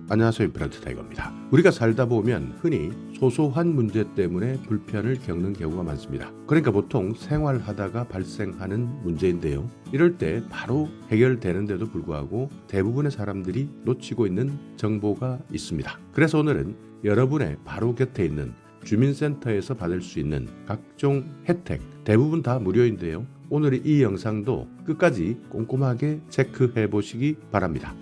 안녕하세요, 브랜드 타이거입니다. 우리가 살다 보면 흔히 소소한 문제 때문에 불편을 겪는 경우가 많습니다. 그러니까 보통 생활하다가 발생하는 문제인데요. 이럴 때 바로 해결되는데도 불구하고 대부분의 사람들이 놓치고 있는 정보가 있습니다. 그래서 오늘은 여러분의 바로 곁에 있는 주민센터에서 받을 수 있는 각종 혜택, 대부분 다 무료인데요. 오늘 이 영상도 끝까지 꼼꼼하게 체크해 보시기 바랍니다.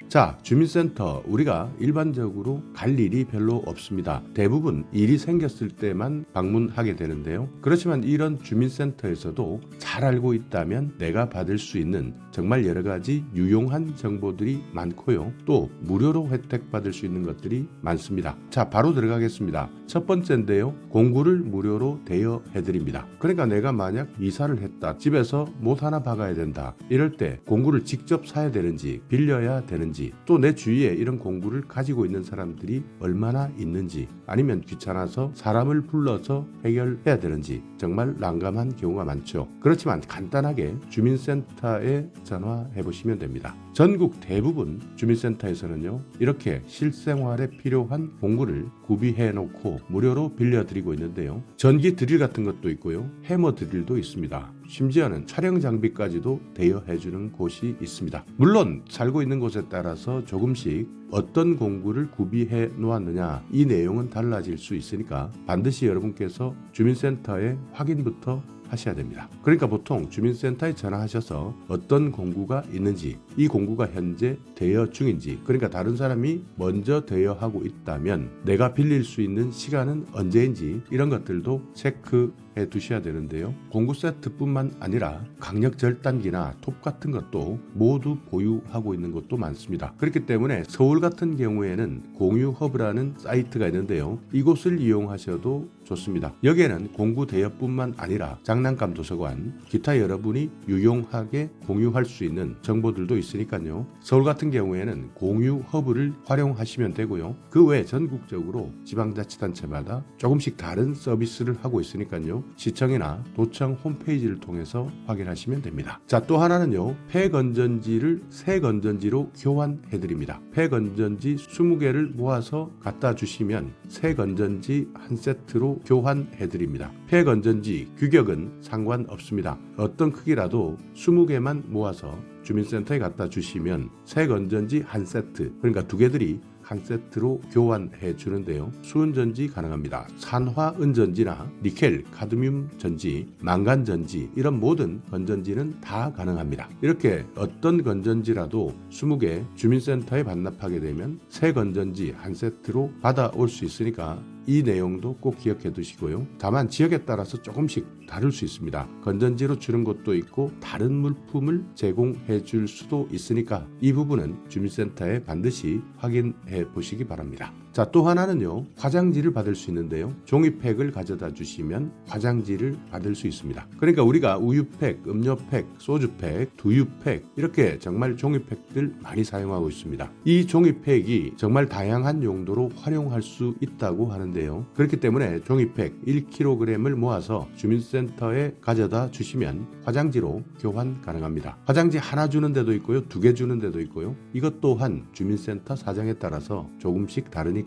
자, 주민센터 우리가 일반적으로 갈 일이 별로 없습니다. 대부분 일이 생겼을 때만 방문하게 되는데요. 그렇지만 이런 주민센터에서도 잘 알고 있다면 내가 받을 수 있는 정말 여러 가지 유용한 정보들이 많고요. 또 무료로 혜택 받을 수 있는 것들이 많습니다. 자, 바로 들어가겠습니다. 첫 번째인데요. 공구를 무료로 대여해드립니다. 그러니까 내가 만약 이사를 했다, 집에서 못 하나 박아야 된다, 이럴 때 공구를 직접 사야 되는지 빌려야 되는지, 또 내 주위에 이런 공구를 가지고 있는 사람들이 얼마나 있는지, 아니면 귀찮아서 사람을 불러서 해결해야 되는지 정말 난감한 경우가 많죠. 그렇지만 간단하게 주민센터에 전화해 보시면 됩니다. 전국 대부분 주민센터에서는요, 이렇게 실생활에 필요한 공구를 구비해 놓고 무료로 빌려드리고 있는데요. 전기 드릴 같은 것도 있고요, 해머 드릴도 있습니다. 심지어는 촬영 장비까지도 대여해주는 곳이 있습니다. 물론 살고 있는 곳에 따라서 조금씩 어떤 공구를 구비해 놓았느냐, 이 내용은 달라질 수 있으니까 반드시 여러분께서 주민센터에 확인부터 하셔야 됩니다. 그러니까 보통 주민센터에 전화하셔서 어떤 공구가 있는지, 이 공구가 현재 대여 중인지, 그러니까 다른 사람이 먼저 대여하고 있다면 내가 빌릴 수 있는 시간은 언제인지, 이런 것들도 체크해 두셔야 되는데요. 공구 세트뿐만 아니라 강력 절단기나 톱 같은 것도 모두 보유하고 있는 곳도 많습니다. 그렇기 때문에 서울 같은 경우에는 공유허브라는 사이트가 있는데요. 이곳을 이용하셔도 좋습니다. 여기에는 공구 대여뿐만 아니라 장난감 도서관, 기타 여러분이 유용하게 공유할 수 있는 정보들도 있으니까요. 서울 같은 경우에는 공유 허브를 활용하시면 되고요. 그 외 전국적으로 지방자치단체마다 조금씩 다른 서비스를 하고 있으니까요. 시청이나 도청 홈페이지를 통해서 확인하시면 됩니다. 자, 또 하나는요, 폐건전지를 새 건전지로 교환해 드립니다. 폐건전지 20개를 모아서 갖다 주시면 새 건전지 한 세트로 교환해 드립니다. 폐건전지 규격은 상관없습니다. 어떤 크기라도 20개만 모아서 주민센터에 갖다 주시면 새 건전지 한 세트, 그러니까 두 개들이 한 세트로 교환해 주는데요. 수은전지 가능합니다. 산화은전지나 니켈, 카드뮴 전지, 망간 전지, 이런 모든 건전지는 다 가능합니다. 이렇게 어떤 건전지라도 20개 주민센터에 반납하게 되면 새 건전지 한 세트로 받아올 수 있으니까 이 내용도 꼭 기억해 두시고요. 다만 지역에 따라서 조금씩 다를 수 있습니다. 건전지로 주는 것도 있고 다른 물품을 제공해 줄 수도 있으니까 이 부분은 주민센터에 반드시 확인해 보시기 바랍니다. 자, 또 하나는요, 화장지를 받을 수 있는데요. 종이팩을 가져다 주시면 화장지를 받을 수 있습니다. 그러니까 우리가 우유팩, 음료팩, 소주팩, 두유팩, 이렇게 정말 종이팩들 많이 사용하고 있습니다. 이 종이팩이 정말 다양한 용도로 활용할 수 있다고 하는데요. 그렇기 때문에 종이팩 1kg을 모아서 주민센터에 가져다 주시면 화장지로 교환 가능합니다. 화장지 하나 주는 데도 있고요, 2개 주는 데도 있고요. 이것 또한 주민센터 사정에 따라서 조금씩 다르니까요.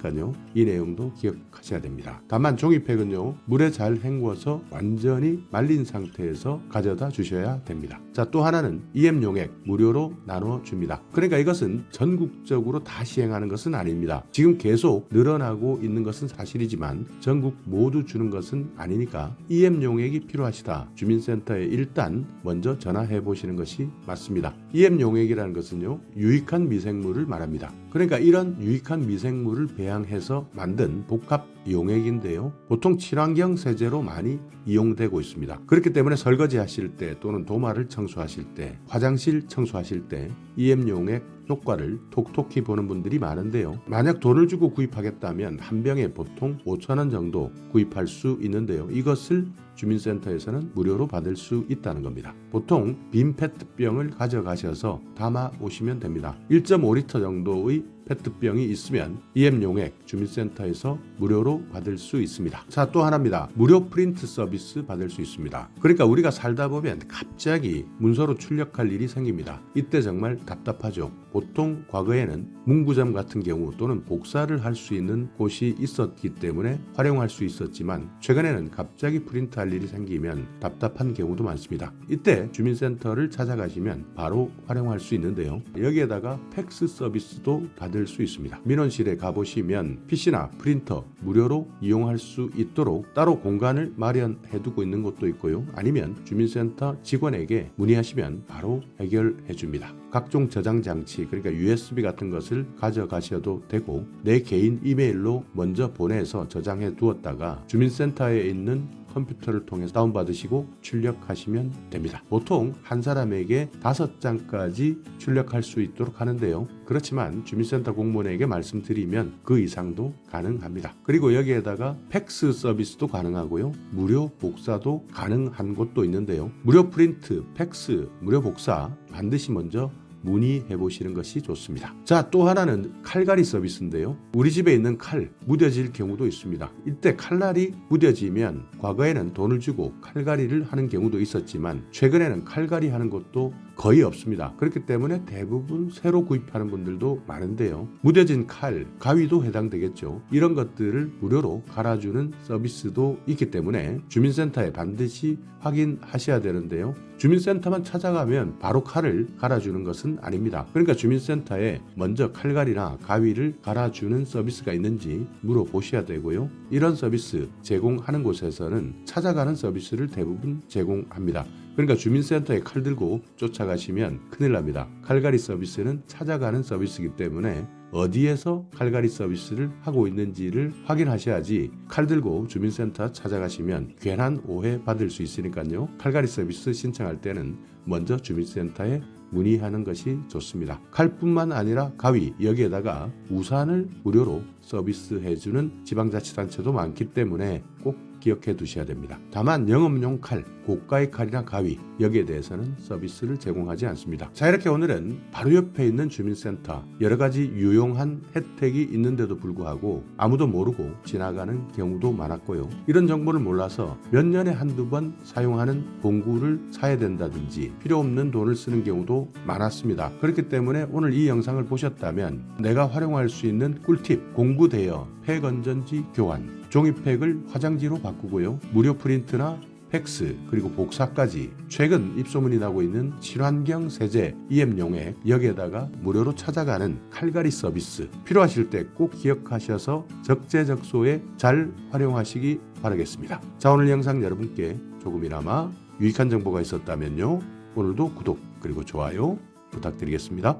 이 내용도 기억하셔야 됩니다. 다만 종이팩은요, 물에 잘 헹궈서 완전히 말린 상태에서 가져다 주셔야 됩니다. 자, 또 하나는 EM용액 무료로 나눠줍니다. 그러니까 이것은 전국적으로 다 시행하는 것은 아닙니다. 지금 계속 늘어나고 있는 것은 사실이지만 전국 모두 주는 것은 아니니까 EM용액이 필요하시다, 주민센터에 일단 먼저 전화해 보시는 것이 맞습니다. EM용액이라는 것은요, 유익한 미생물을 말합니다. 그러니까 이런 유익한 미생물을 배양해서 만든 복합 용액인데요. 보통 친환경 세제로 많이 이용되고 있습니다. 그렇기 때문에 설거지 하실 때, 또는 도마를 청소하실 때, 화장실 청소하실 때 EM용액 효과를 톡톡히 보는 분들이 많은데요. 만약 돈을 주고 구입하겠다면 한 병에 보통 5,000원 정도 구입할 수 있는데요. 이것을 주민센터에서는 무료로 받을 수 있다는 겁니다. 보통 빈 페트병을 가져가셔서 담아 오시면 됩니다. 1.5리터 정도의 페트병이 있으면 EM용액 주민센터에서 무료로 받을 수 있습니다. 자, 또 하나입니다. 무료 프린트 서비스 받을 수 있습니다. 그러니까 우리가 살다 보면 갑자기 문서로 출력할 일이 생깁니다. 이때 정말 답답하죠. 보통 과거에는 문구점 같은 경우 또는 복사를 할 수 있는 곳이 있었기 때문에 활용할 수 있었지만 최근에는 갑자기 프린트할 일이 생기면 답답한 경우도 많습니다. 이때 주민센터를 찾아가시면 바로 활용할 수 있는데요. 여기에다가 팩스 서비스도 받을 수 있습니다. 민원실에 가보시면 PC나 프린터 무료로 이용할 수 있도록 따로 공간을 마련해 두고 있는 곳도 있고요. 아니면 주민센터 직원에게 문의하시면 바로 해결해 줍니다. 각종 저장 장치, 그러니까 USB 같은 것을 가져가셔도 되고 내 개인 이메일로 먼저 보내서 저장해 두었다가 주민센터에 있는 컴퓨터를 통해서 다운받으시고 출력하시면 됩니다. 보통 한 사람에게 5장까지 출력할 수 있도록 하는데요. 그렇지만 주민센터 공무원에게 말씀드리면 그 이상도 가능합니다. 그리고 여기에다가 팩스 서비스도 가능하고요. 무료 복사도 가능한 곳도 있는데요. 무료 프린트, 팩스, 무료 복사 반드시 먼저 문의해 보시는 것이 좋습니다. 자, 또 하나는 칼갈이 서비스인데요. 우리 집에 있는 칼 무뎌질 경우도 있습니다. 이때 칼날이 무뎌지면 과거에는 돈을 주고 칼갈이를 하는 경우도 있었지만 최근에는 칼갈이 하는 것도 거의 없습니다. 그렇기 때문에 대부분 새로 구입하는 분들도 많은데요. 무뎌진 칼, 가위도 해당되겠죠. 이런 것들을 무료로 갈아주는 서비스도 있기 때문에 주민센터에 반드시 확인하셔야 되는데요. 주민센터만 찾아가면 바로 칼을 갈아주는 것은 아닙니다. 그러니까 주민센터에 먼저 칼갈이나 가위를 갈아주는 서비스가 있는지 물어보셔야 되고요. 이런 서비스 제공하는 곳에서는 찾아가는 서비스를 대부분 제공합니다. 그러니까 주민센터에 칼 들고 쫓아가시면 큰일 납니다. 칼갈이 서비스는 찾아가는 서비스이기 때문에 어디에서 칼갈이 서비스를 하고 있는지를 확인하셔야지 칼 들고 주민센터 찾아가시면 괜한 오해 받을 수 있으니까요. 칼갈이 서비스 신청할 때는 먼저 주민센터에 문의하는 것이 좋습니다. 칼뿐만 아니라 가위, 여기에다가 우산을 무료로 서비스해주는 지방자치단체도 많기 때문에 꼭 기억해 두셔야 됩니다. 다만 영업용 칼, 고가의 칼이나 가위 여기에 대해서는 서비스를 제공하지 않습니다. 자, 이렇게 오늘은 바로 옆에 있는 주민센터 여러 가지 유용한 혜택이 있는데도 불구하고 아무도 모르고 지나가는 경우도 많았고요. 이런 정보를 몰라서 몇 년에 한두 번 사용하는 공구를 사야 된다든지 필요 없는 돈을 쓰는 경우도 많았습니다. 그렇기 때문에 오늘 이 영상을 보셨다면 내가 활용할 수 있는 꿀팁, 공구 대여, 폐건전지 교환, 종이팩을 화장지로 바꾸고요. 무료 프린트나 팩스 그리고 복사까지 최근 입소문이 나고 있는 친환경 세제 EM용액 여기에다가 무료로 찾아가는 칼갈이 서비스 필요하실 때 꼭 기억하셔서 적재적소에 잘 활용하시기 바라겠습니다. 자, 오늘 영상 여러분께 조금이나마 유익한 정보가 있었다면요. 오늘도 구독 그리고 좋아요 부탁드리겠습니다.